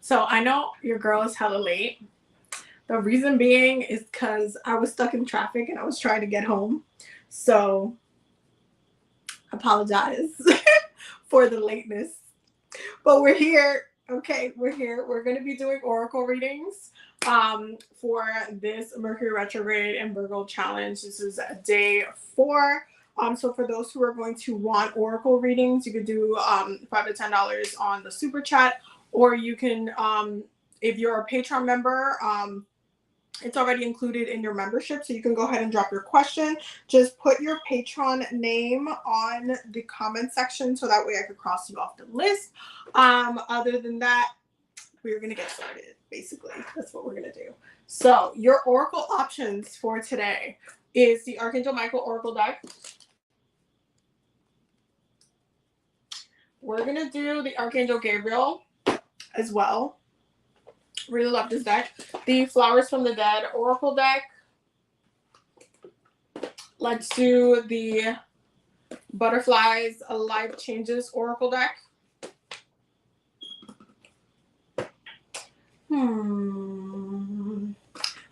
So I know your girl is hella late. The reason being is because I was stuck in traffic and I was trying to get home. So apologize for the lateness. But we're here. Okay, we're here. We're going to be doing oracle readings for this Mercury retrograde and Virgo challenge. This is day 4. So for those who are going to want oracle readings, you could do $5 to $10 on the super chat, or you can, if you're a Patreon member, it's already included in your membership, so you can go ahead and drop your question. Just put your Patreon name on the comment section so that way I could cross you off the list. Other than that, we're going to get started, basically. That's what we're going to do. So your oracle options for today is the Archangel Michael Oracle deck. We're going to do the Archangel Gabriel as well. Really love this deck. The Flowers from the Dead Oracle deck. Let's do the Butterflies Life Changes Oracle deck.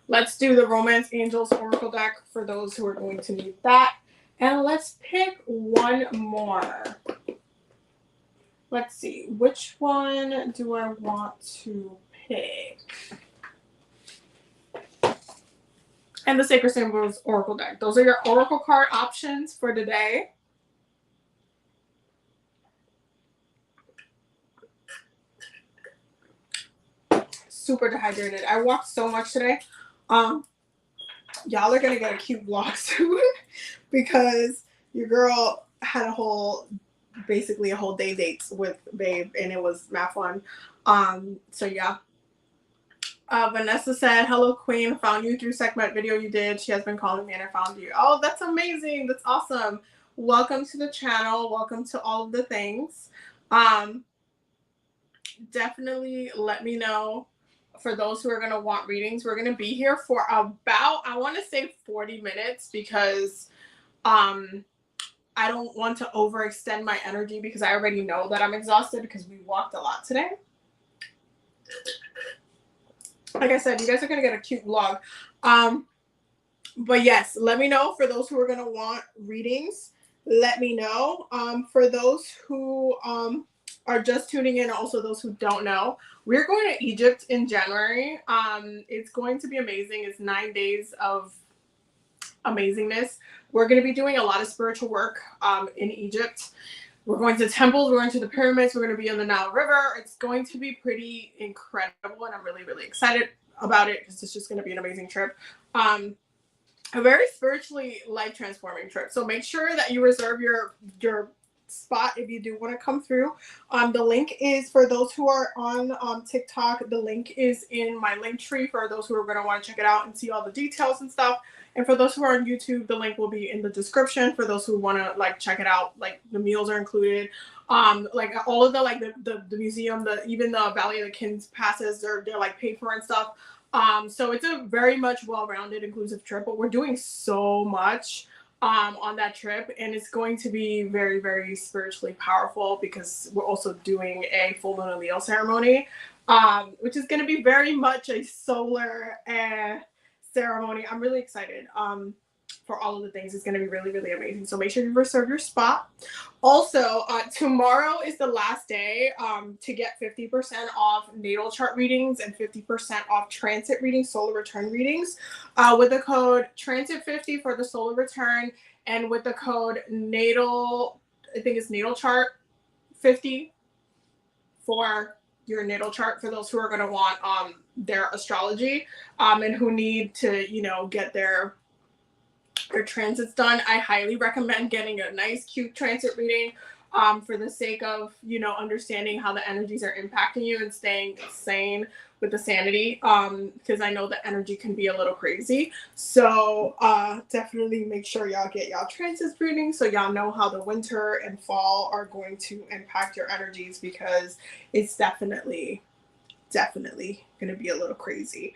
Let's do the Romance Angels Oracle deck for those who are going to need that. And let's pick one more. Let's see. Which one do I want to pick? And the Sacred Symbols Oracle deck. Those are your oracle card options for today. Super dehydrated. I walked so much today. Y'all are gonna get a cute vlog soon because your girl had basically a whole day dates with Babe, and it was math fun. So yeah. Vanessa said, hello queen, found you through segment video you did. She has been calling me and I found you. Oh, that's amazing. That's awesome. Welcome to the channel. Welcome to all of the things. Definitely let me know for those who are going to want readings. We're going to be here for about, I want to say 40 minutes because I don't want to overextend my energy because I already know that I'm exhausted because we walked a lot today. Like I said, you guys are going to get a cute vlog. But yes, let me know for those who are going to want readings. Let me know. For those who are just tuning in, also those who don't know, we're going to Egypt in January. It's going to be amazing. It's 9 days of amazingness. We're going to be doing a lot of spiritual work in Egypt. We're going to temples, we're going to the pyramids, we're going to be on the Nile River. It's going to be pretty incredible, and I'm really, really excited about it because it's just going to be an amazing trip. A very spiritually life-transforming trip. So make sure that you reserve your spot if you do want to come through. The link is for those who are on TikTok. The link is in my link tree for those who are going to want to check it out and see all the details and stuff. And for those who are on YouTube, the link will be in the description for those who want to like check it out. Like the meals are included. Like all of the museum, even the Valley of the Kings passes, they're like paid for and stuff. So it's a very much well-rounded, inclusive trip, but we're doing so much on that trip, and it's going to be very, very spiritually powerful because we're also doing a full moon and Leo ceremony, which is going to be very much a solar ceremony. I'm really excited for all of the things. It's going to be really, really amazing. So make sure you reserve your spot. Also, tomorrow is the last day to get 50% off natal chart readings and 50% off transit readings, solar return readings, with the code transit50 for the solar return, and with the code natal, I think it's natal chart 50 for your natal chart for those who are going to want their astrology and who need to, you know, get their transits done. I highly recommend getting a nice, cute transit reading for the sake of, you know, understanding how the energies are impacting you and staying sane with the sanity, because I know the energy can be a little crazy. So definitely make sure y'all get y'all transit readings so y'all know how the winter and fall are going to impact your energies, because it's definitely going to be a little crazy.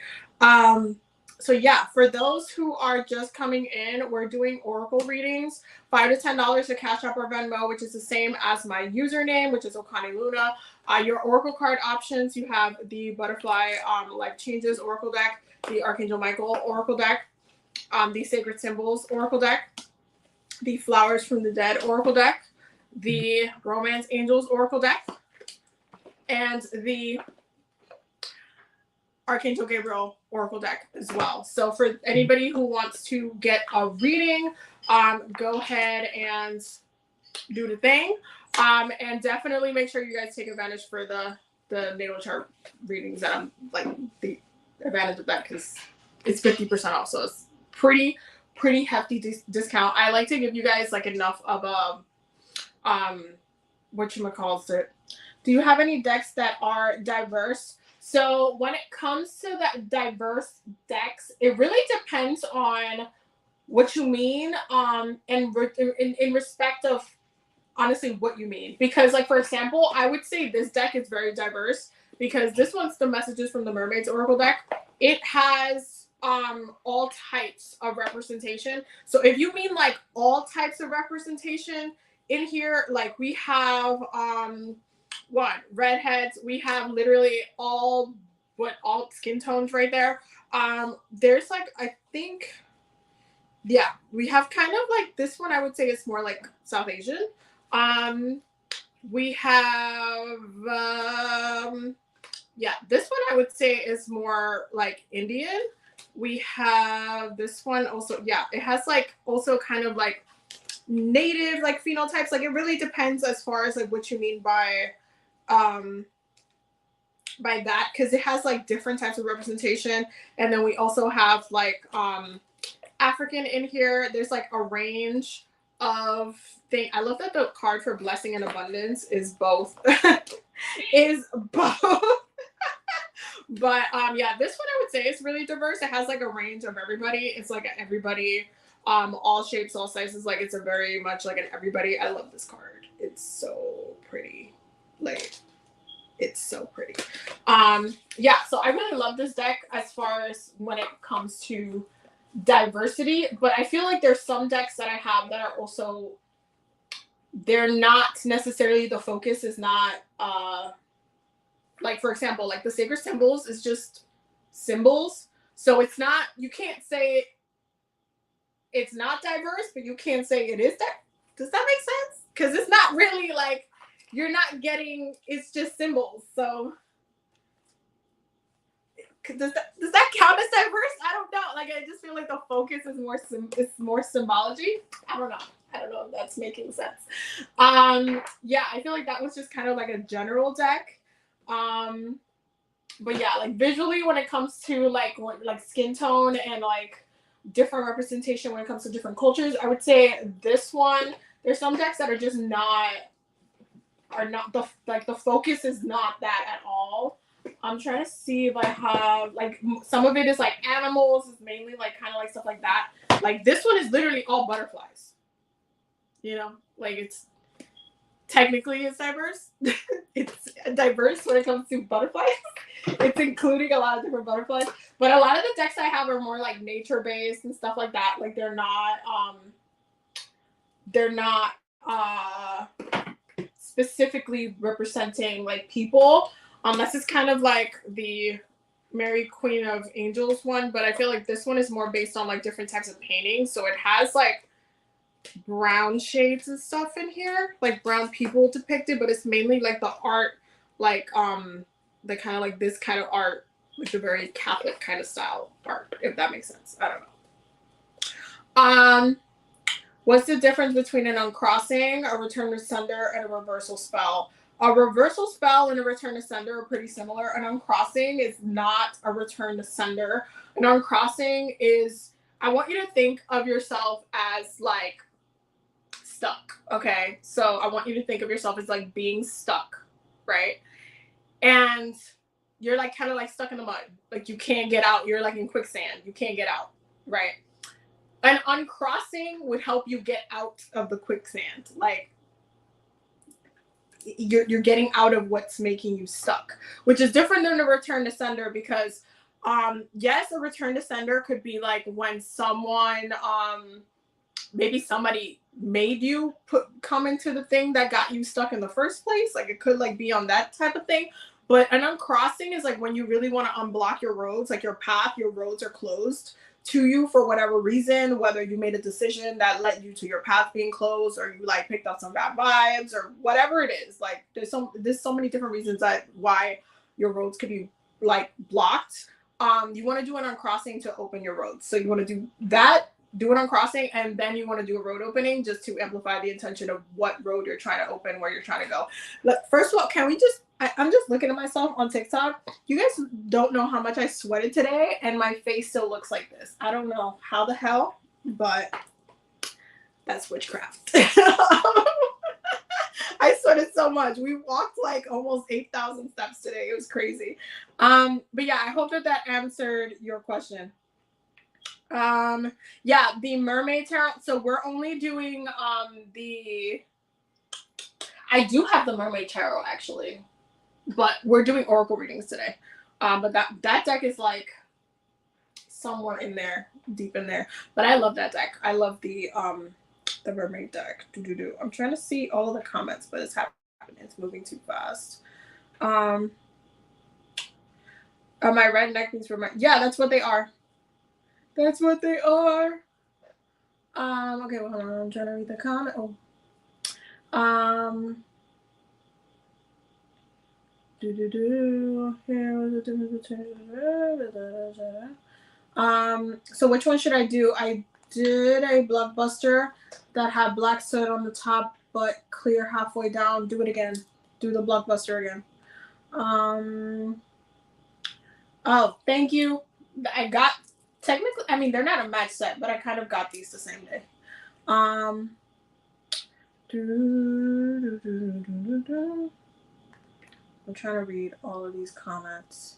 So yeah, for those who are just coming in, we're doing oracle readings, $5 to $10 to Cash App or Venmo, which is the same as my username, which is OkaniLuna. Your oracle card options, you have the Butterfly Life Changes oracle deck, the Archangel Michael oracle deck, the Sacred Symbols oracle deck, the Flowers from the Dead oracle deck, the Romance Angels oracle deck, and the Archangel Gabriel oracle deck as well. So for anybody who wants to get a reading, go ahead and do the thing. And definitely make sure you guys take advantage for the natal chart readings that I'm like the advantage of that, because it's 50% off. So it's pretty hefty discount. I like to give you guys like enough of a whatchamacallit. Do you have any decks that are diverse? So when it comes to that diverse decks, it really depends on what you mean, in respect of honestly what you mean. Because like, for example, I would say this deck is very diverse because this one's the Messages from the Mermaids oracle deck. It has all types of representation. So if you mean like all types of representation in here, like we have redheads, we have literally all skin tones right there. There's like, I think, yeah, we have kind of like this one, I would say is more like South Asian. We have this one I would say is more like Indian. We have this one also, yeah, it has like also kind of like native like phenotypes. Like it really depends as far as like what you mean by that, because it has like different types of representation. And then we also have like African in here. There's like a range of things. I love that the card for blessing and abundance is both. Is both. But yeah, this one I would say is really diverse. It has like a range of everybody. It's like everybody, all shapes, all sizes. Like it's a very much like an everybody. I love this card. It's so pretty. Like it's so pretty. Yeah, so I really love this deck as far as when it comes to diversity, but I feel like there's some decks that I have that are also, they're not necessarily, the focus is not like, for example, like the Sacred Symbols is just symbols. So it's not, you can't say it's not diverse, but you can't say it is that. Does that make sense? Because it's not really like, you're not getting, it's just symbols. So does that count as diverse? I don't know. Like I just feel like the focus is more symbology. I don't know if that's making sense. Yeah, I feel like that was just kind of like a general deck. But yeah, like visually when it comes to like skin tone and like different representation when it comes to different cultures, I would say this one, there's some decks that are just not the focus is not that at all. I'm trying to see if I have like some of it is like animals, is mainly like kind of like stuff like that. Like this one is literally all butterflies. You know, like it's technically it's diverse. It's diverse when it comes to butterflies. It's including a lot of different butterflies. But a lot of the decks I have are more like nature based and stuff like that. Like they're not specifically representing like people. This is kind of like the Mary Queen of Angels one, but I feel like this one is more based on like different types of paintings. So it has like brown shades and stuff in here, like brown people depicted, but it's mainly like the art, like the kind of like this kind of art, like the very Catholic kind of style art, if that makes sense. I don't know. What's the difference between an uncrossing, a return to sender, and a reversal spell? A reversal spell and a return to sender are pretty similar. An uncrossing is not a return to sender. An uncrossing is, I want you to think of yourself as like stuck, okay? So I want you to think of yourself as like being stuck, right? And you're like kind of like stuck in the mud. Like you can't get out. You're like in quicksand. You can't get out, right? An uncrossing would help you get out of the quicksand. Like you're getting out of what's making you stuck, which is different than a return to sender, because Yes, a return to sender could be like when someone, maybe somebody made you come into the thing that got you stuck in the first place. Like it could like be on that type of thing. But an uncrossing is like when you really want to unblock your roads, like your path, your roads are closed to you for whatever reason, whether you made a decision that led you to your path being closed, or you like picked up some bad vibes, or whatever it is. Like there's so many different reasons that why your roads could be like blocked. You want to do an uncrossing to open your roads. So you want to do that, do it on crossing, and then you want to do a road opening just to amplify the intention of what road you're trying to open, where you're trying to go. Look, first of all, can we just, I'm just looking at myself on TikTok. You guys don't know how much I sweated today, and my face still looks like this. I don't know how the hell, but that's witchcraft. I sweated so much. We walked like almost 8,000 steps today. It was crazy. But yeah, I hope that answered your question. Yeah, the mermaid tarot. So we're only doing I do have the mermaid tarot actually, but we're doing oracle readings today. But that deck is like somewhere in there, deep in there. But I love that deck. I love the mermaid deck. I'm trying to see all the comments, but it's happening. It's moving too fast. My redneck means for my, yeah, that's what they are. That's what they are. Okay, well, hold on. I'm trying to read the comment. So which one should I do? I did a blockbuster that had black soot on the top but clear halfway down. Do it again. Do the blockbuster again. Oh, thank you. I got, technically, I mean, they're not a match set, but I kind of got these the same day. I'm trying to read all of these comments.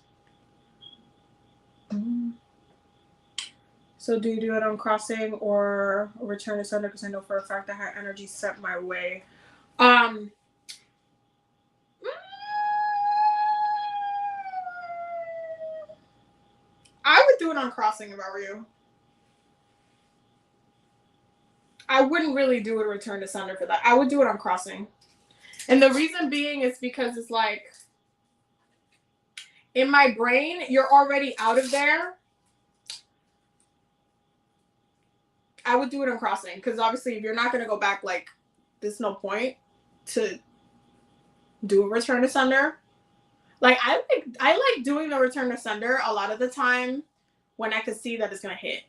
So do you do it on crossing or return to sender? Because I know for a fact I had energy sent my way. I would do it on crossing if I were you. I wouldn't really do a return to sender for that. I would do it on crossing. And the reason being is because it's like, in my brain, you're already out of there. I would do it on crossing because obviously if you're not going to go back, like, there's no point to do a return to sender. Like, I like doing the return to sender a lot of the time when I could see that it's going to hit.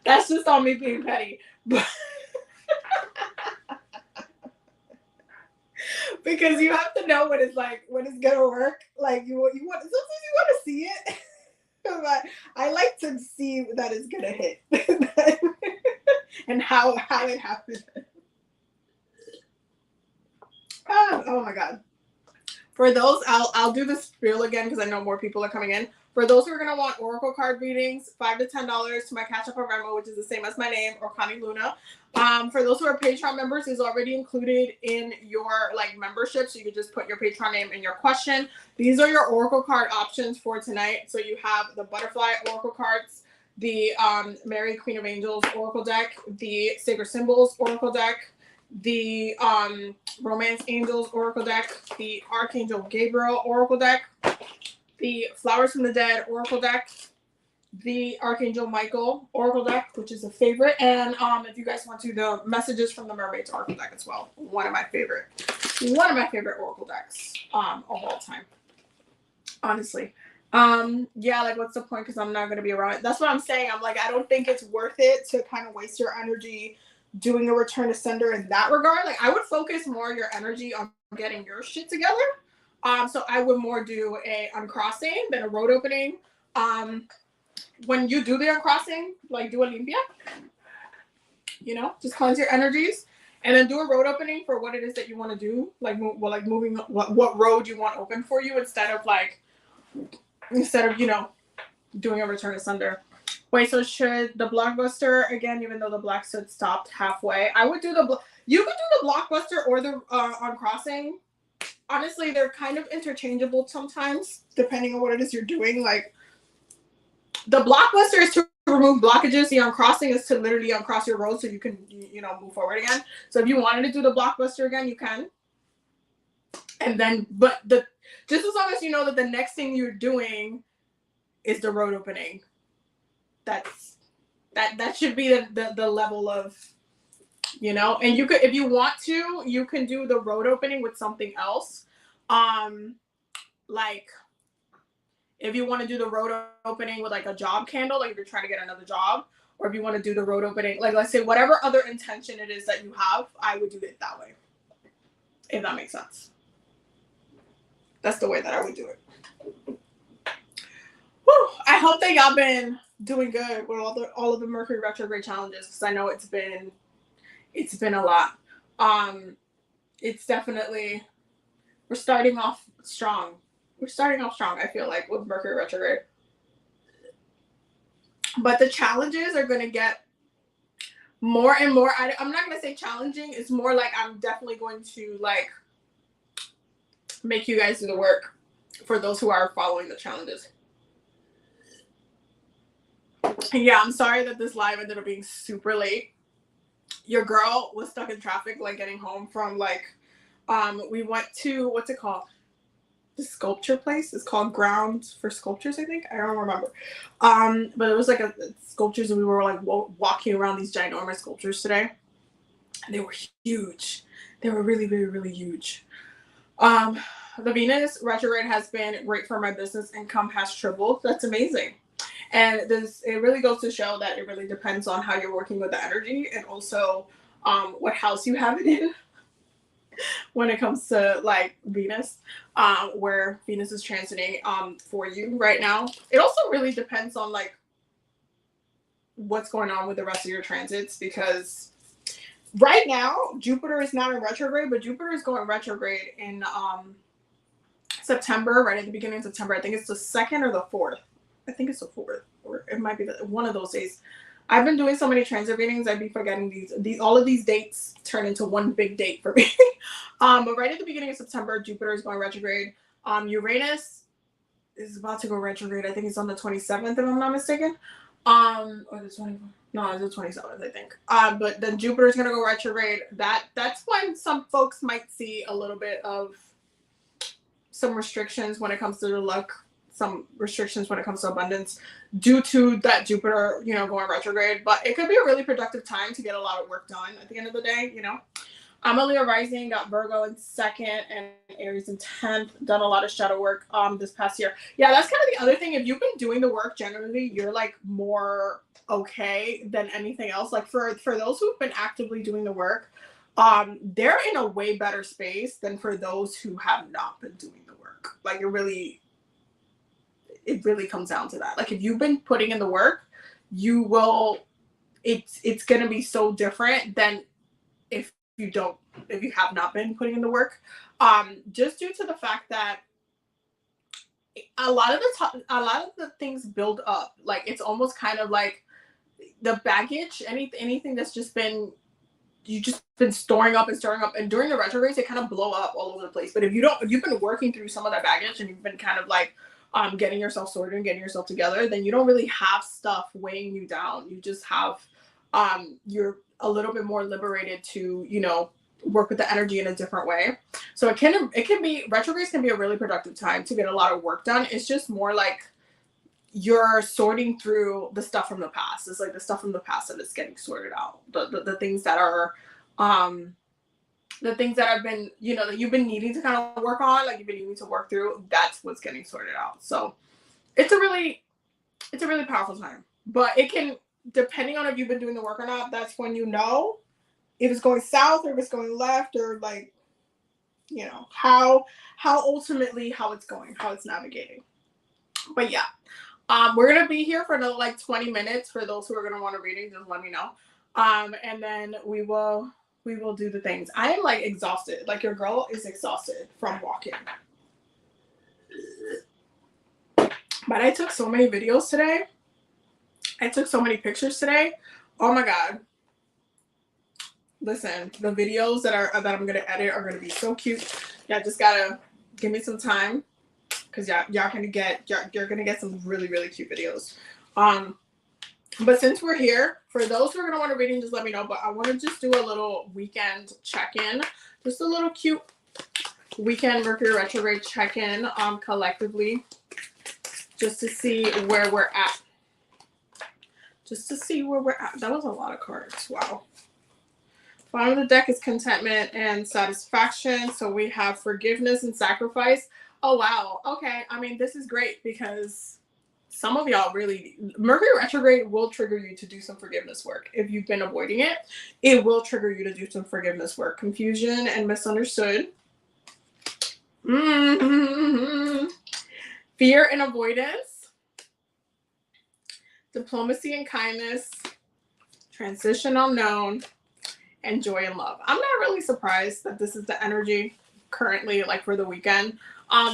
That's just on me being petty. But because you have to know what it's like, when it's going to work. Like, you want, sometimes you want to see it. But I like to see that it's going to hit. And how it happens. Oh my God. For those, I'll do this spiel again because I know more people are coming in. For those who are gonna want oracle card readings, $5 to $10 to my Cash App or Venmo, which is the same as my name, or OkaniLuna. For those who are Patreon members, is already included in your like membership, so you can just put your Patreon name and your question. These are your oracle card options for tonight. So you have the butterfly oracle cards, the Mary Queen of Angels oracle deck, the Sacred Symbols oracle deck, the Romance Angels oracle deck, the Archangel Gabriel oracle deck, the Flowers from the Dead oracle deck, the Archangel Michael oracle deck, which is a favorite, and if you guys want to, the Messages from the Mermaids oracle deck as well. One of my favorite oracle decks of all time, honestly. Yeah, like what's the point, because I'm not going to be around. That's what I'm saying. I'm like, I don't think it's worth it to kind of waste your energy doing a return to sender in that regard. Like, I would focus more your energy on getting your shit together. So I would more do a uncrossing than a road opening. When you do the uncrossing, like do a limpia, you know, just cleanse your energies, and then do a road opening for what it is that you want to do, like moving what road you want open for you, instead of you know, doing a return to sender. Wait, so should the blockbuster again, even though the black soot stopped halfway? I would do you could do the blockbuster or the uncrossing honestly, they're kind of interchangeable sometimes, depending on what it is you're doing. Like, the blockbuster is to remove blockages. The uncrossing is to literally uncross your road so you can, you know, move forward again. So if you wanted to do the blockbuster again, you can. And then, but just as long as you know that the next thing you're doing is the road opening, that should be the level of, you know. And you could, if you want to, you can do the road opening with something else. Like, if you want to do the road opening with like a job candle, like if you're trying to get another job, or if you want to do the road opening, like let's say whatever other intention it is that you have, I would do it that way. If that makes sense. That's the way that I would do it. Whew, I hope that y'all been doing good with all of the Mercury retrograde challenges, because I know it's been a lot. It's definitely, we're starting off strong. I feel like, with Mercury retrograde. But the challenges are going to get more and more. I'm not going to say challenging. It's more like I'm definitely going to like make you guys do the work for those who are following the challenges. And yeah, I'm sorry that this live ended up being super late. Your girl was stuck in traffic, like getting home from like, we went to, what's it called? The sculpture place. It's called Grounds for Sculptures, I think. I don't remember. But it was like a sculptures, and we were like walking around these ginormous sculptures today. And they were huge. They were really, really, really huge. The Venus retrograde has been great for my business. Income has tripled. That's amazing. And it really goes to show that it really depends on how you're working with the energy, and also what house you have it in. When it comes to like Venus, where Venus is transiting for you right now. It also really depends on like what's going on with the rest of your transits, because right now Jupiter is not in retrograde, but Jupiter is going retrograde in September, right at the beginning of September. I think it's the 2nd or the 4th. I think it's the 4th, or it might be one of those days. I've been doing so many transit readings, I'd be forgetting these. All of these dates turn into one big date for me. But right at the beginning of September, Jupiter is going retrograde. Uranus is about to go retrograde. I think it's on the 27th, if I'm not mistaken. Or the 24th. No, it's the 27th, I think. But then Jupiter is going to go retrograde. That's when some folks might see a little bit of some restrictions when it comes to the luck, some restrictions when it comes to abundance, due to that Jupiter, you know, going retrograde. But it could be a really productive time to get a lot of work done at the end of the day, you know. I'm a Leo rising, got Virgo in 2nd and Aries in 10th. Done a lot of shadow work this past year. Yeah, that's kind of the other thing. If you've been doing the work, generally you're like more okay than anything else. Like for those who've been actively doing the work, they're in a way better space than for those who have not been doing the work. Like it really comes down to that. Like if you've been putting in the work, you will, it's going to be so different than if you have not been putting in the work, just due to the fact that a lot of the things build up. Like it's almost kind of like the baggage, anything that's just been, you've just been storing up, and during the retrogrades they kind of blow up all over the place. But if you've been working through some of that baggage, and you've been kind of like getting yourself sorted and getting yourself together, then you don't really have stuff weighing you down. You just have you're a little bit more liberated to, you know, work with the energy in a different way. So it can be, retrogrades can be a really productive time to get a lot of work done. It's just more like you're sorting through the stuff from the past. It's like the stuff from the past that is getting sorted out. The things that are the things that have been, you know, that you've been needing to kind of work on, like you've been needing to work through, that's what's getting sorted out. So it's a really powerful time. But it can, depending on if you've been doing the work or not, that's when you know if it's going south or if it's going left, or like, you know, how ultimately how it's going, how it's navigating. But yeah, we're gonna be here for another like 20 minutes. For those who are gonna want a reading, just let me know. And then we will do the things. I am like exhausted. Like your girl is exhausted from walking. But I took so many videos today. I took so many pictures today. Oh my God. listen, the videos that I'm gonna edit are gonna be so cute. Yeah, just gotta give me some time, because y'all gonna get you're gonna get some really, really cute videos. But since we're here, for those who are gonna want a reading, just let me know. But I want to just do a little weekend check-in, just a little cute weekend Mercury retrograde check-in, collectively, just to see where we're at. Just to see where we're at. That was a lot of cards. Wow. Bottom of the deck is contentment and satisfaction. So we have forgiveness and sacrifice. Oh, wow. Okay. I mean, this is great because some of y'all really, Mercury retrograde will trigger you to do some forgiveness work. If you've been avoiding it, it will trigger you to do some forgiveness work. Confusion and misunderstood. Mm-hmm. Fear and avoidance. Diplomacy and kindness. Transition unknown. And joy and love. I'm not really surprised that this is the energy currently, like, for the weekend.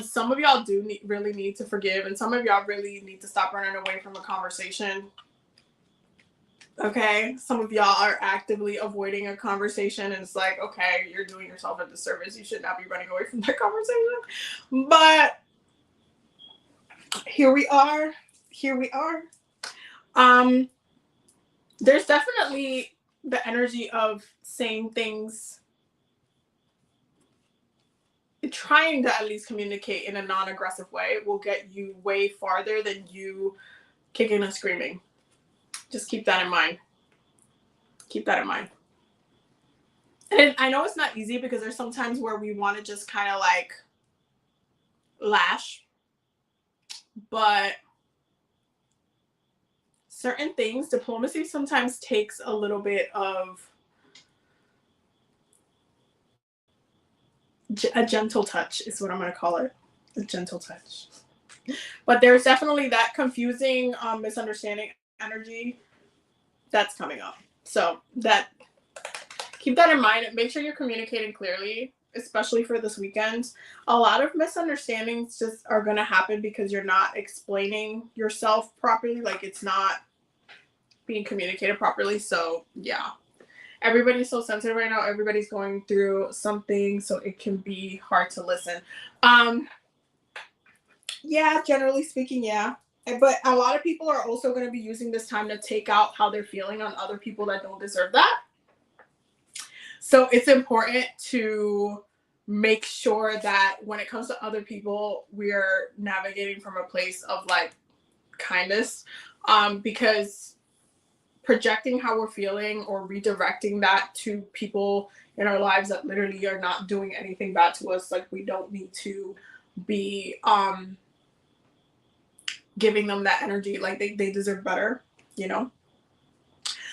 Some of y'all do really need to forgive, and some of y'all really need to stop running away from a conversation. Okay, some of y'all are actively avoiding a conversation, and it's like, okay, you're doing yourself a disservice. You should not be running away from that conversation. But here we are. Here we are. There's definitely the energy of saying things, trying to at least communicate in a non-aggressive way will get you way farther than you kicking and screaming. Just keep that in mind. Keep that in mind. And I know it's not easy because there's sometimes where we want to just kind of like lash, but certain things, diplomacy sometimes takes a little bit of a gentle touch is what I'm going to call it. A gentle touch. But there's definitely that confusing, misunderstanding energy that's coming up. So that, keep that in mind. Make sure you're communicating clearly, especially for this weekend. A lot of misunderstandings just are going to happen because you're not explaining yourself properly. Like, it's not being communicated properly. So yeah. Everybody's so sensitive right now. Everybody's going through something, so it can be hard to listen. Yeah, generally speaking, yeah. But a lot of people are also going to be using this time to take out how they're feeling on other people that don't deserve that. So it's important to make sure that when it comes to other people, we're navigating from a place of like kindness, because projecting how we're feeling or redirecting that to people in our lives that literally are not doing anything bad to us, like, we don't need to be giving them that energy. Like, they deserve better, you know?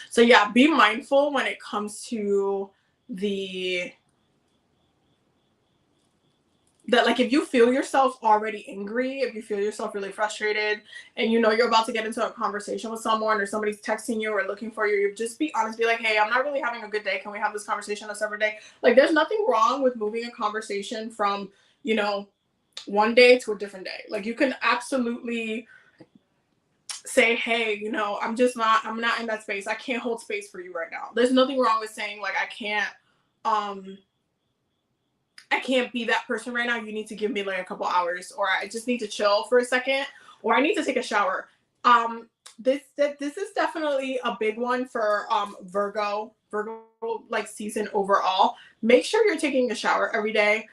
So yeah, be mindful when it comes to that, like, if you feel yourself already angry, if you feel yourself really frustrated, and you know you're about to get into a conversation with someone, or somebody's texting you or looking for you, just be honest. Be like, hey, I'm not really having a good day. Can we have this conversation a separate day? Like, there's nothing wrong with moving a conversation from, you know, one day to a different day. Like, you can absolutely say, hey, you know, I'm not in that space. I can't hold space for you right now. There's nothing wrong with saying, like, I can't be that person right now. You need to give me like a couple hours, or I just need to chill for a second, or I need to take a shower. This is definitely a big one for Virgo like season overall. Make sure you're taking a shower every day.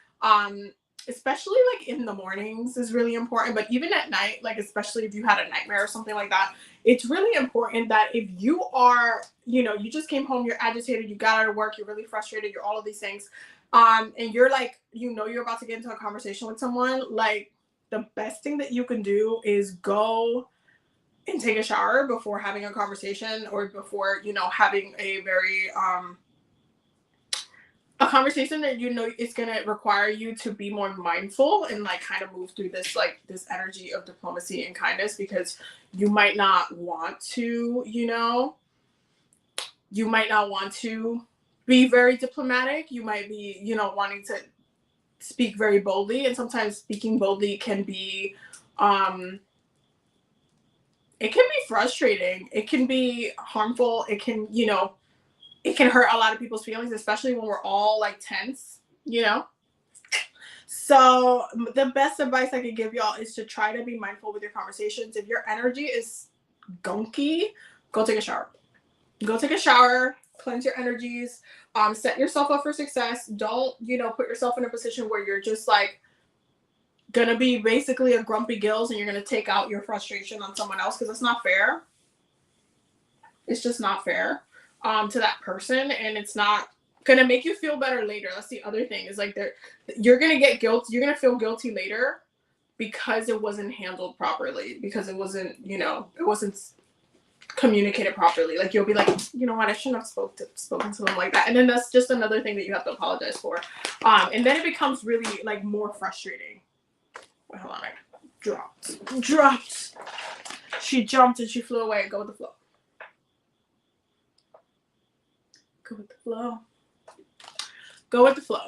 Especially like in the mornings is really important, but even at night, like, especially if you had a nightmare or something like that, it's really important that if you are, you know, you just came home, you're agitated, you got out of work, you're really frustrated, you're all of these things, and you're like, you know, you're about to get into a conversation with someone, like, the best thing that you can do is go and take a shower before having a conversation, or before, you know, having a very a conversation that, you know, it's going to require you to be more mindful and like kind of move through this, like, this energy of diplomacy and kindness, because you might not want to, you know, you might not want to be very diplomatic. You might be, you know, wanting to speak very boldly, and sometimes speaking boldly can be it can be frustrating, it can be harmful, it can, you know, it can hurt a lot of people's feelings, especially when we're all like tense, you know? So the best advice I could give y'all is to try to be mindful with your conversations. If your energy is gunky, go take a shower. Go take a shower, cleanse your energies, set yourself up for success. Don't, you know, put yourself in a position where you're just like gonna be basically a grumpy gills and you're gonna take out your frustration on someone else, because it's not fair. It's just not fair to that person, and it's not gonna make you feel better later. That's the other thing, is like you're gonna get guilt. You're gonna feel guilty later because it wasn't handled properly, because it wasn't, you know, it wasn't communicated properly. Like you'll be like, you know what, I shouldn't have spoken to them like that, and then that's just another thing that you have to apologize for. And then it becomes really like more frustrating. Wait, hold on, I dropped. She jumped and she flew away. Go with the flow. Go with the flow. Go with the flow.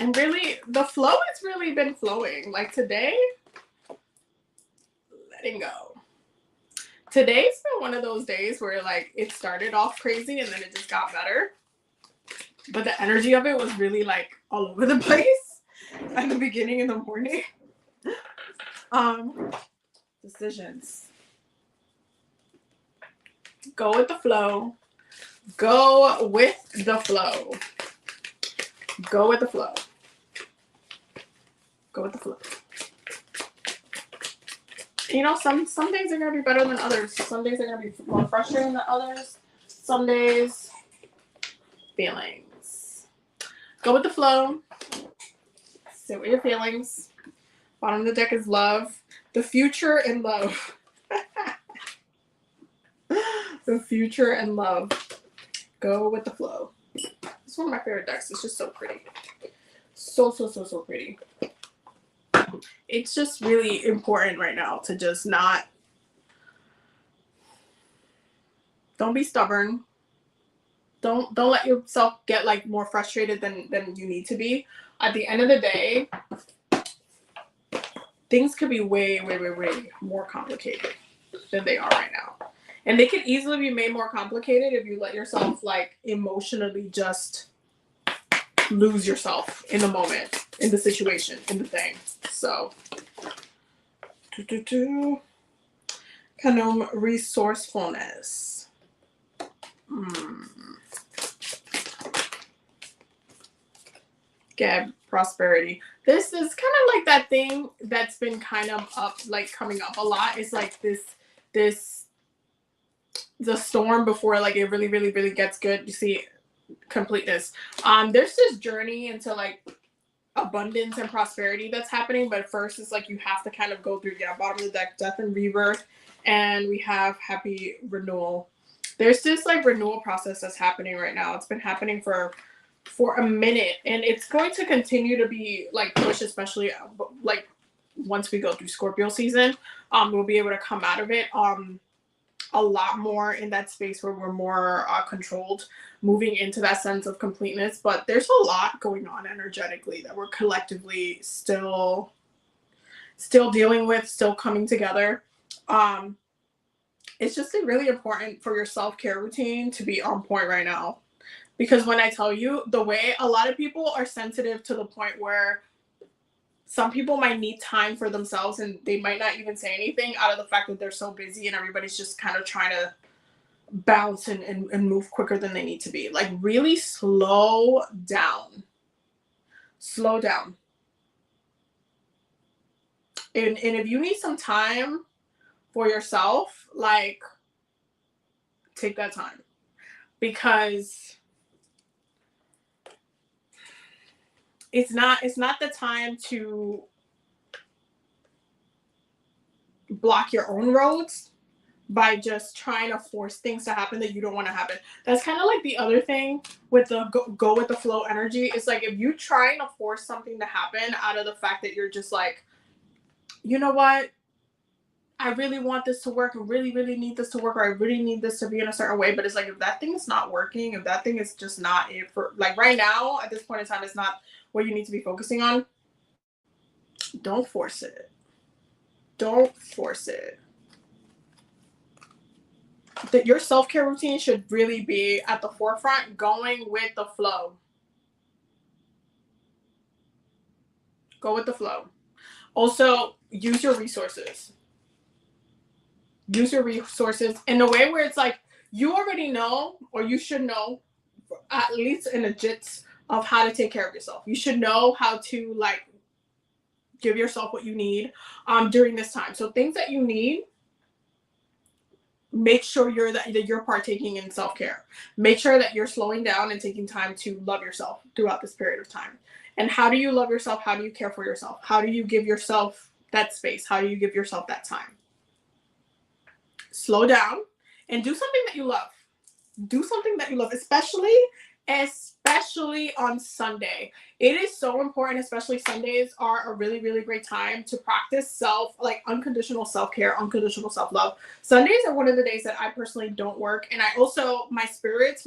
And really, the flow has really been flowing. Like today, letting go. Today's been one of those days where like it started off crazy and then it just got better. But the energy of it was really like all over the place at the beginning in the morning. Decisions. Go with the flow. Go with the flow. Go with the flow. Go with the flow. You know, some days are gonna be better than others. Some days are gonna be more frustrating than others. Some days, feelings. Go with the flow. Sit with your feelings. Bottom of the deck is love. The future and love. The future and love. Go with the flow. It's one of my favorite decks. It's just so pretty. So pretty. It's just really important right now to just don't be stubborn. Don't let yourself get like more frustrated than you need to be. At the end of the day, things could be way more complicated than they are right now. And they could easily be made more complicated if you let yourself like emotionally just lose yourself in the moment, in the situation, in the thing. So, kind of resourcefulness. Get prosperity. This is kind of like that thing that's been kind of up, like coming up a lot. It's like the storm before like it really gets good. You see completeness. There's this journey into like abundance and prosperity that's happening, but first it's like you have to kind of go through bottom of the deck, death and rebirth, and we have happy renewal. There's this like renewal process that's happening right now. It's been happening for a minute, and it's going to continue to be like pushed, especially like once we go through Scorpio season. We'll be able to come out of it a lot more in that space where we're more controlled, moving into that sense of completeness. But there's a lot going on energetically that we're collectively still dealing with, still coming together. It's just really important for your self-care routine to be on point right now. Because when I tell you, the way a lot of people are sensitive to the point where some people might need time for themselves and they might not even say anything out of the fact that they're so busy and everybody's just kind of trying to bounce and move quicker than they need to be. Like really slow down. Slow down. And if you need some time for yourself, like take that time. Because it's not the time to block your own roads by just trying to force things to happen that you don't want to happen. That's kind of like the other thing with the go with the flow energy. It's like if you're trying to force something to happen out of the fact that you're just like, you know what, I really want this to work, I really need this to work, or I really need this to be in a certain way. But it's like if that thing is not working, if that thing is just not it for like right now at this point in time, it's not what you need to be focusing on, don't force it. Don't force it. that your self-care routine should really be at the forefront, going with the flow. Go with the flow. Also, use your resources. Use your resources in a way where it's like you already know, or you should know, at least in a gist of how to take care of yourself. You should know how to like give yourself what you need during this time. So things that you need, make sure that you're partaking in self-care. Make sure that you're slowing down and taking time to love yourself throughout this period of time. And how do you love yourself? How do you care for yourself? How do you give yourself that space? How do you give yourself that time? Slow down and do something that you love. Do something that you love, especially on Sunday. It is so important, especially Sundays are a really, really great time to practice unconditional self-care, unconditional self-love. Sundays are one of the days that I personally don't work. And I also, my spirit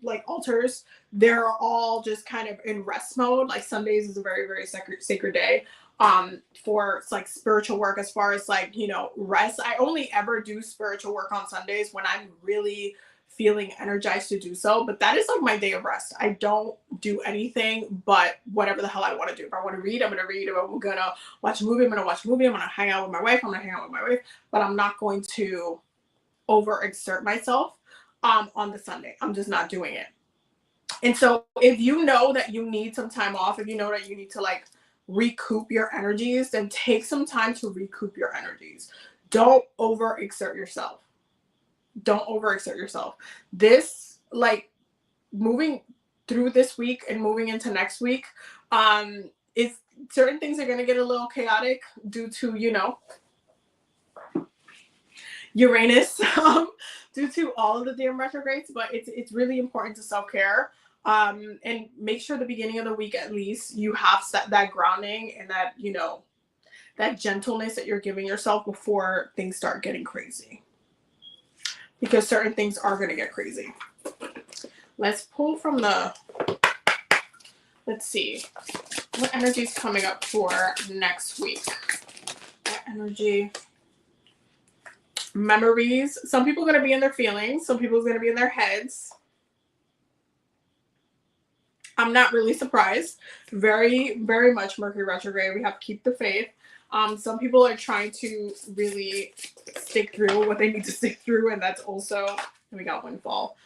like altars, they're all just kind of in rest mode. Like Sundays is a very, very sacred day for like spiritual work, as far as like, you know, rest. I only ever do spiritual work on Sundays when I'm really feeling energized to do so, but that is like my day of rest. I don't do anything but whatever the hell I want to do. If I want to read, I'm going to read. If I'm going to watch a movie, I'm going to watch a movie. I'm going to hang out with my wife, but I'm not going to overexert myself on the Sunday. I'm just not doing it. And so if you know that you need some time off, if you know that you need to like recoup your energies, then take some time to recoup your energies. Don't overexert yourself. Don't overexert yourself. This, like, moving through this week and moving into next week, it's certain things are going to get a little chaotic due to, you know, Uranus, due to all of the damn retrogrades, but it's really important to self-care. And make sure the beginning of the week, at least, you have set that grounding and that, you know, that gentleness that you're giving yourself before things start getting crazy. Because certain things are going to get crazy. Let's pull from let's see. What energy is coming up for next week? What energy? Memories. Some people are going to be in their feelings. Some people are going to be in their heads. I'm not really surprised. Very, very much Mercury retrograde. We have to keep the faith. Some people are trying to really stick through what they need to stick through, and that's also, we got Windfall,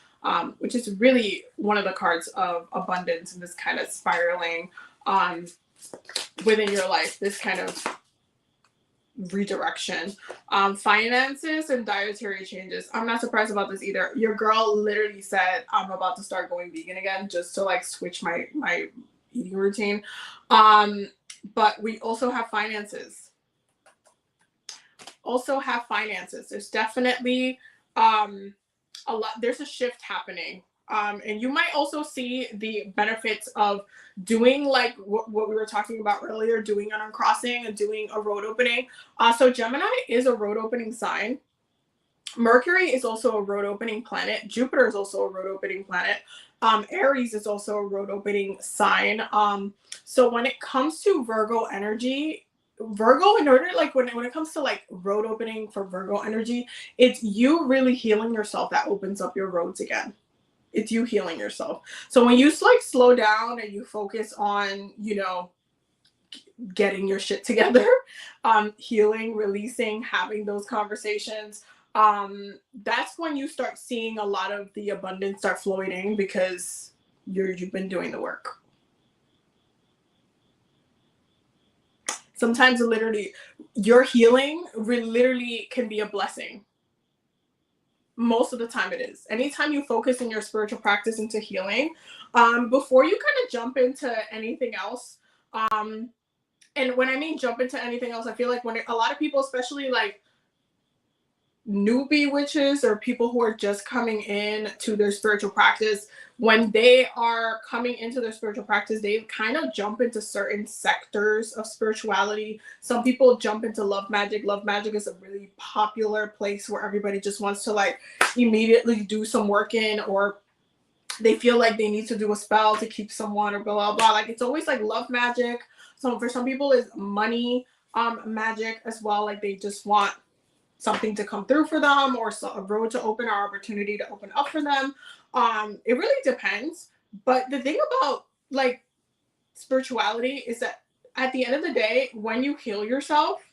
which is really one of the cards of abundance and this kind of spiraling within your life, this kind of redirection. Finances and dietary changes. I'm not surprised about this either. Your girl literally said, I'm about to start going vegan again just to like switch my eating routine. But we also have finances. There's definitely a lot. There's a shift happening. And you might also see the benefits of doing like what we were talking about earlier, doing an uncrossing and doing a road opening. So Gemini is a road opening sign. Mercury is also a road opening planet. Jupiter is also a road opening planet. Aries is also a road opening sign. So when it comes to Virgo energy, in order, like when it comes to like road opening for Virgo energy, it's you really healing yourself that opens up your roads again. It's you healing yourself. So when you like slow down and you focus on, you know, getting your shit together, healing, releasing, having those conversations, that's when you start seeing a lot of the abundance start flowing in, because you've been doing the work. Sometimes literally your healing literally can be a blessing. Most of the time it is. Anytime you focus in your spiritual practice into healing, before you kind of jump into anything else, and when I mean jump into anything else, I feel like when a lot of people, especially like newbie witches or people who are just coming in to their spiritual practice, when they are coming into their spiritual practice, they kind of jump into certain sectors of spirituality. Some people jump into love magic. Love magic is a really popular place where everybody just wants to like immediately do some work in, or they feel like they need to do a spell to keep someone, or blah blah blah. Like it's always like love magic. So for some people it's money magic as well. Like they just want something to come through for them, or a road to open, or opportunity to open up for them. It really depends. But the thing about like spirituality is that at the end of the day, when you heal yourself,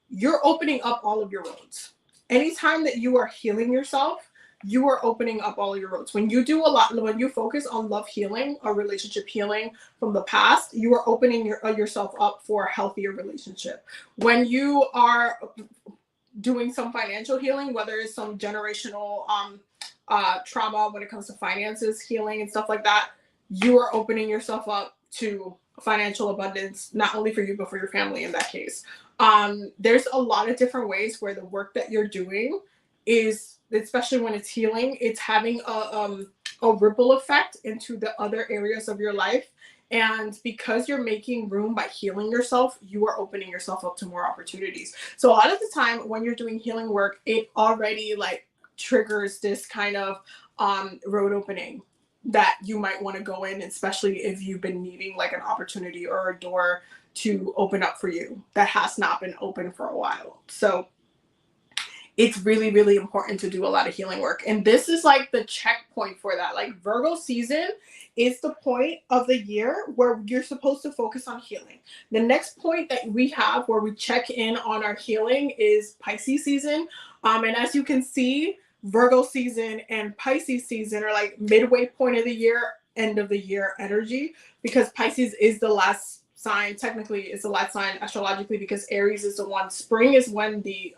you're opening up all of your roads. Anytime that you are healing yourself, you are opening up all of your roads. When you do a lot, when you focus on love healing or relationship healing from the past, you are opening yourself up for a healthier relationship. When you are doing some financial healing, whether it's some generational trauma when it comes to finances, healing, and stuff like that, you are opening yourself up to financial abundance, not only for you, but for your family in that case. There's a lot of different ways where the work that you're doing is, especially when it's healing, it's having a ripple effect into the other areas of your life. And because you're making room by healing yourself, you are opening yourself up to more opportunities. So a lot of the time when you're doing healing work, it already like triggers this kind of road opening that you might want to go in, especially if you've been needing like an opportunity or a door to open up for you that has not been open for a while. So it's really, really important to do a lot of healing work. And this is like the checkpoint for that. Like Virgo season is the point of the year where you're supposed to focus on healing. The next point that we have where we check in on our healing is Pisces season. And as you can see, Virgo season and Pisces season are like midway point of the year, end of the year energy, because Pisces is the last sign. Technically, it's the last sign astrologically, because Aries is the one. Spring is when the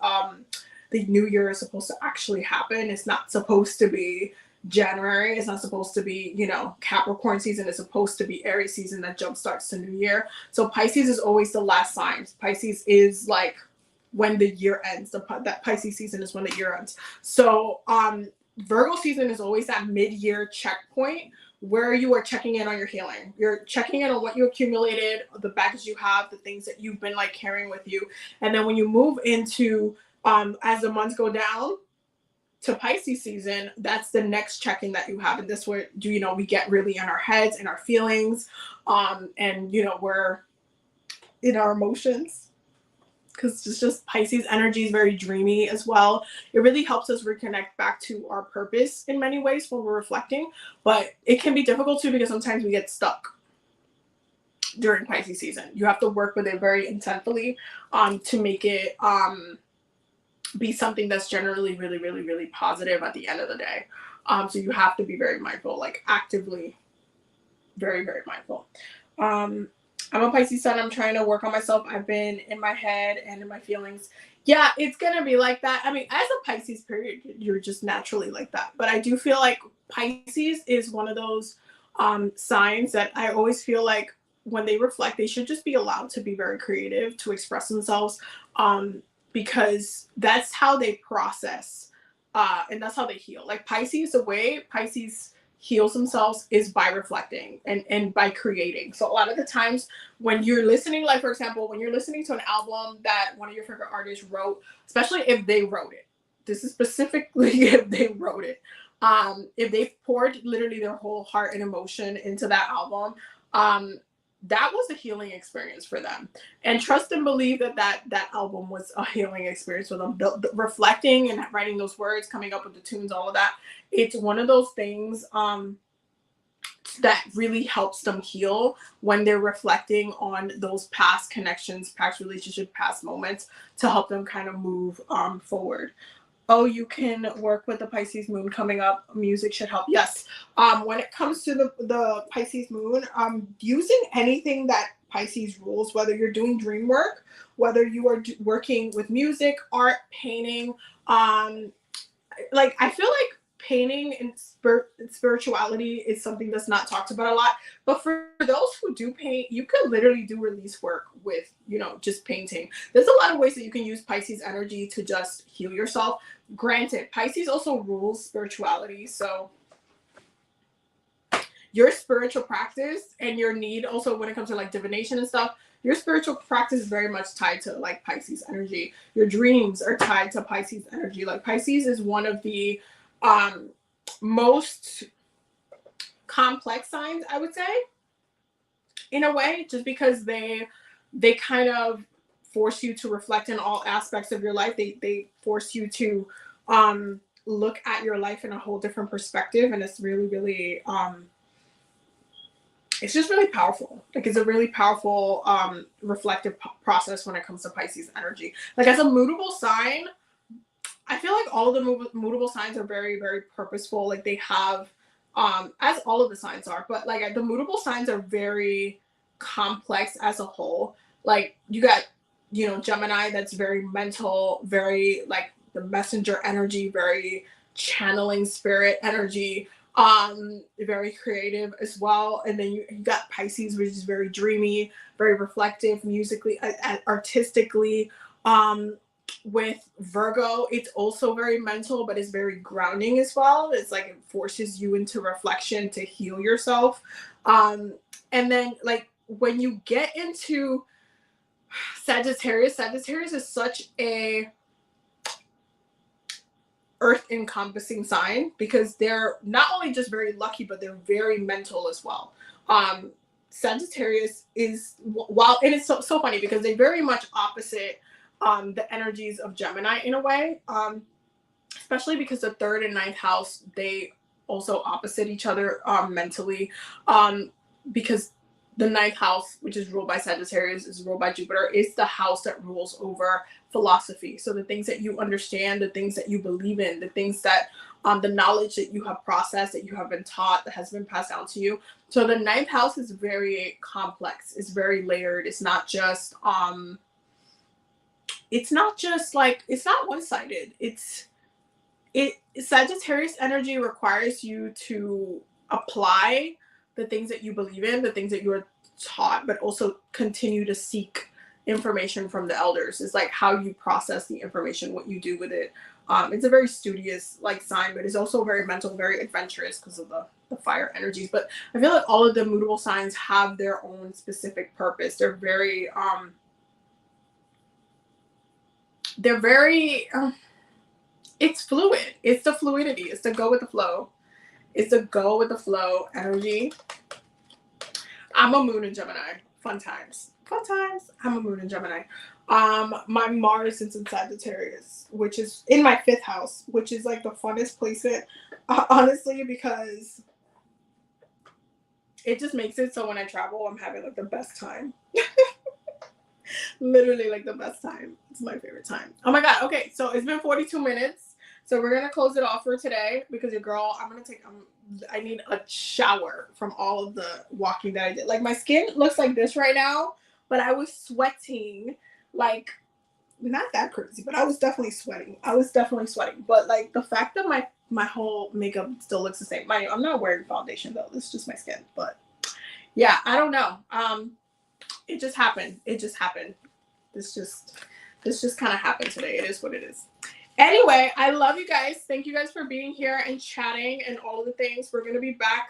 new year is supposed to actually happen. It's not supposed to be January. It's not supposed to be, Capricorn season. It's supposed to be Aries season that jumpstarts the new year. So Pisces is always the last sign. Pisces is like when the year ends. That Pisces season is when the year ends. So Virgo season is always that mid-year checkpoint where you are checking in on your healing. You're checking in on what you accumulated, the baggage you have, the things that you've been like carrying with you. And then when you move into as the months go down to Pisces season, that's the next check-in that you have. And this where we get really in our heads and our feelings, and we're in our emotions, because it's just Pisces energy is very dreamy as well. It really helps us reconnect back to our purpose in many ways when we're reflecting, but it can be difficult too, because sometimes we get stuck during Pisces season. You have to work with it very intensely to make it be something that's generally really, really, really positive at the end of the day. So you have to be very mindful, like actively very, very mindful. I'm a Pisces sun. I'm trying to work on myself. I've been in my head and in my feelings. Yeah, it's going to be like that. I mean, as a Pisces period, you're just naturally like that. But I do feel like Pisces is one of those signs that I always feel like when they reflect, they should just be allowed to be very creative, to express themselves. Because that's how they process and that's how they heal. Like Pisces, the way Pisces heals themselves is by reflecting and by creating. So a lot of the times when you're listening, like for example, when you're listening to an album that one of your favorite artists wrote, especially if they wrote it, this is specifically if they wrote it, if they've poured literally their whole heart and emotion into that album, that was a healing experience for them. And trust and believe that album was a healing experience for them. The reflecting and writing those words, coming up with the tunes, all of that. It's one of those things that really helps them heal when they're reflecting on those past connections, past relationship, past moments, to help them kind of move forward. Oh, you can work with the Pisces moon coming up. Music should help. Yes. When it comes to the Pisces moon, using anything that Pisces rules, whether you're doing dream work, whether you are working with music, art, painting, like I feel like painting and spirituality is something that's not talked about a lot. But for those who do paint, you could literally do release work with, just painting. There's a lot of ways that you can use Pisces energy to just heal yourself. Granted, Pisces also rules spirituality. So your spiritual practice and your need also when it comes to like divination and stuff, your spiritual practice is very much tied to like Pisces energy. Your dreams are tied to Pisces energy. Like Pisces is one of the most complex signs, I would say, in a way, just because they kind of force you to reflect in all aspects of your life. They force you to look at your life in a whole different perspective, and it's really, really it's just really powerful. Like, it's a really powerful reflective process when it comes to Pisces energy. Like, as a mutable sign, I feel like all of the mutable signs are very, very purposeful. Like, they have as all of the signs are, but like the mutable signs are very complex as a whole. Like, you got, you know, Gemini, that's very mental, very like the messenger energy, very channeling spirit energy, very creative as well. And then you got Pisces, which is very dreamy, very reflective, musically, artistically. With Virgo, it's also very mental, but it's very grounding as well. It's like it forces you into reflection to heal yourself. And then like when you get into Sagittarius is such a earth encompassing sign, because they're not only just very lucky, but they're very mental as well. Sagittarius is, while, and it's so funny because they very much opposite the energies of Gemini in a way, especially because the 3rd and 9th house, they also opposite each other mentally, because the 9th house, which is ruled by Sagittarius, is ruled by Jupiter, is the house that rules over philosophy. So the things that you understand, the things that you believe in, the things that the knowledge that you have processed, that you have been taught, that has been passed down to you. So the 9th house is very complex. It's very layered. It's not just like, it's not one-sided. Sagittarius energy requires you to apply the things that you believe in, the things that you are taught, but also continue to seek information from the elders. It's like how you process the information, what you do with it. It's a very studious like sign, but it's also very mental, very adventurous because of the fire energies. But I feel like all of the mutable signs have their own specific purpose. They're very it's fluid. It's the fluidity. It's the go with the flow. It's the go with the flow energy. I'm a moon in Gemini. Fun times. Fun times. I'm a moon in Gemini. My Mars is in Sagittarius, which is in my 5th house, which is like the funnest placement, honestly, because it just makes it so when I travel, I'm having like the best time. Literally like the best time. It's my favorite time. Oh my god. Okay, so it's been 42 minutes. So we're gonna close it off for today because your girl, I need a shower from all of the walking that I did. Like, my skin looks like this right now, but I was sweating, like, not that crazy, but I was definitely sweating. But like the fact that my whole makeup still looks the same. I'm not wearing foundation though. This is just my skin. But yeah, I don't know. It just happened. This just kind of happened today. It is what it is. Anyway, I love you guys. Thank you guys for being here and chatting and all of the things. We're going to be back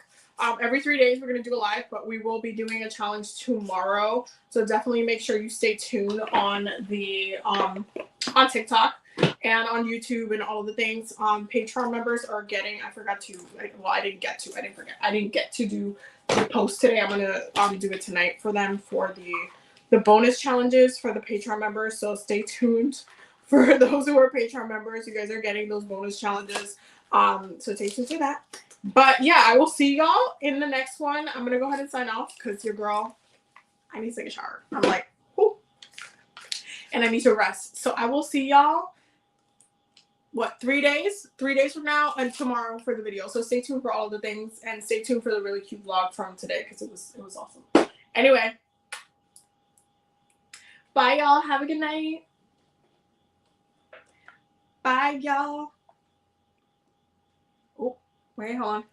every 3 days. We're going to do a live, but we will be doing a challenge tomorrow. So definitely make sure you stay tuned on the on TikTok and on YouTube and all of the things. Patreon members are getting, I didn't get to do the post today. I'm going to do it tonight for them for the bonus challenges for the Patreon members. So stay tuned. For those who are Patreon members, you guys are getting those bonus challenges. So stay tuned for that. But yeah, I will see y'all in the next one. I'm going to go ahead and sign off because your girl, I need to take a shower. I'm like, whoo. And I need to rest. So I will see y'all, 3 days? 3 days from now and tomorrow for the video. So stay tuned for all the things and stay tuned for the really cute vlog from today because it was awesome. Anyway, bye y'all. Have a good night. Bye, y'all. Oh, wait, hold on.